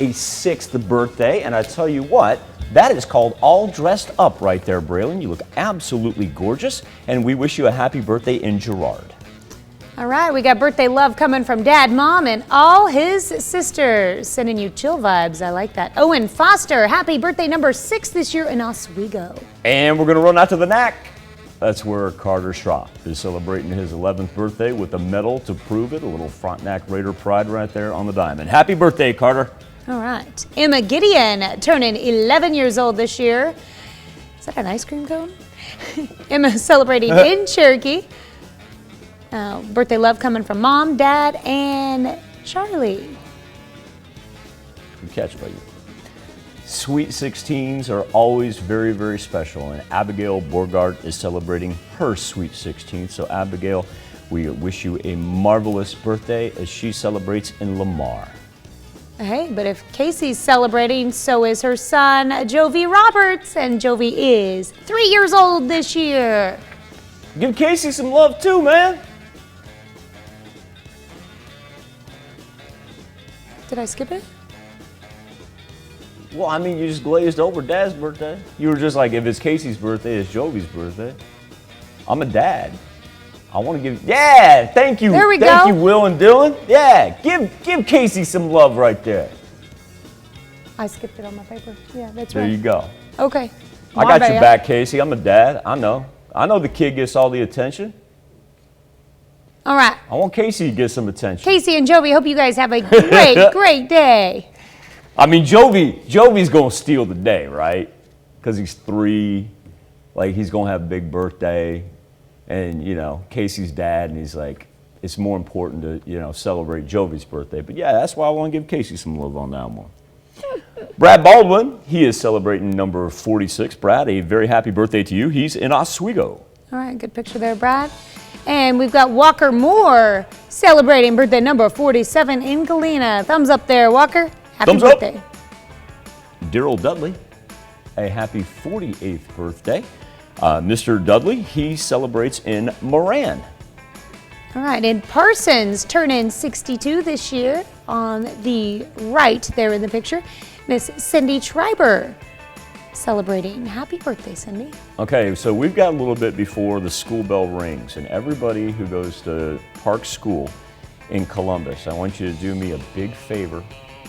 a 6th birthday. And I tell you what, that is called All Dressed Up right there, Braylon. You look absolutely gorgeous. And we wish you a happy birthday in Girard. All right, we got birthday love coming from Dad, Mom, and all his sisters. Sending you chill vibes. I like that. Owen Foster, happy birthday number 6 this year in Oswego. And we're going to run out to the NAC. That's where Carter Schropp is celebrating his 11th birthday with a medal to prove it. A little Frontenac Raider pride right there on the diamond. Happy birthday, Carter. All right. Emma Gideon turning 11 years old this year. Is that an ice cream cone? Emma celebrating in Cherokee. Birthday love coming from Mom, Dad, and Charlie. Good catch, buddy. Sweet 16s are always very, very special, and Abigail Borgard is celebrating her Sweet 16th. So Abigail, we wish you a marvelous birthday as she celebrates in Lamar. Hey, but if Casey's celebrating, so is her son, Jovi Roberts, and Jovi is 3 years old this year. Give Casey some love too, man. Did I skip it? Well, I mean, you just glazed over Dad's birthday. You were just like, if it's Casey's birthday, it's Jovi's birthday. I'm a dad. I want to give, yeah, thank you. There we go. Thank you, Will and Dylan. Yeah, give Casey some love right there. I skipped it on my paper. Yeah, that's There right. you go. Okay. I got your back, Casey. I'm a dad. I know. I know the kid gets all the attention. All right. I want Casey to get some attention. Casey and Jovi, hope you guys have a great, great day. I mean, Jovi's going to steal the day, right? Because he's 3. Like, he's going to have a big birthday. And, you know, Casey's dad, and he's like, it's more important to, you know, celebrate Jovi's birthday. But, yeah, that's why I want to give Casey some love on that one. Brad Baldwin, he is celebrating number 46. Brad, a very happy birthday to you. He's in Oswego. All right, good picture there, Brad. And we've got Walker Moore celebrating birthday number 47 in Galena. Thumbs up there, Walker. Happy Thumbs birthday. Up. Daryl Dudley, a happy 48th birthday. Mr. Dudley, he celebrates in Moran. All right, and Parsons turning 62 this year on the right there in the picture. Miss Cindy Treiber celebrating. Happy birthday, Cindy. Okay, so we've got a little bit before the school bell rings, and everybody who goes to Park School in Columbus, I want you to do me a big favor.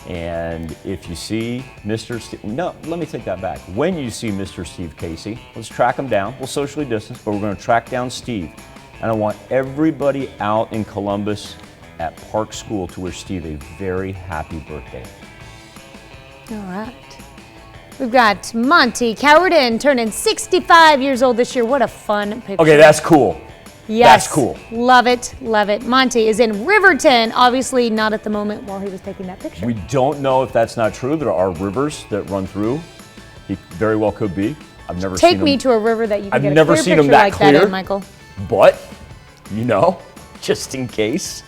And if you see Mr. Steve, no, let me take that back. When you see Mr. Steve Casey, let's track him down. We'll socially distance, but we're going to track down Steve. And I want everybody out in Columbus at Park School to wish Steve a very happy birthday. All right. We've got Monty Coward turning 65 years old this year. What a fun picture. Okay, that's cool. Yes. That's cool. Love it, love it. Monty is in Riverton, obviously not at the moment while he was taking that picture. We don't know if that's not true. There are rivers that run through. He very well could be. I've never seen him. Take me to a river that you can I've get a never clear seen him picture that like clear. that in, Michael. But, you know, just in case.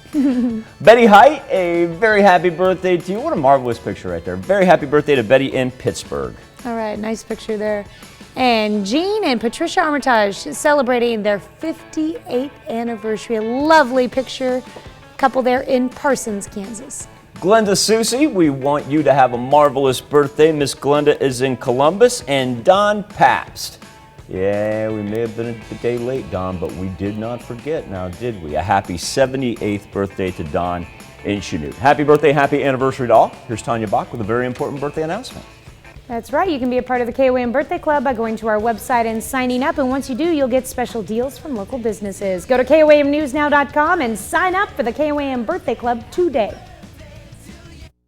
Betty Height, a very happy birthday to you. What a marvelous picture right there. Very happy birthday to Betty in Pittsburgh. All right, nice picture there. And Jean and Patriciarmitage celebrating their 58th anniversary. A lovely picture. Couple there in Parsons, Kansas. Glenda Susie, we want you to have a marvelous birthday. Miss Glenda is in Columbus. And Don Pabst. Yeah, we may have been a day late, Don, but we did not forget now, did we? A happy 78th birthday to Don in Chanute. Happy birthday, happy anniversary to all. Here's Tanya Bach with a very important birthday announcement. That's right. You can be a part of the KOAM Birthday Club by going to our website and signing up. And once you do, you'll get special deals from local businesses. Go to KOAMnewsnow.com and sign up for the KOAM Birthday Club today.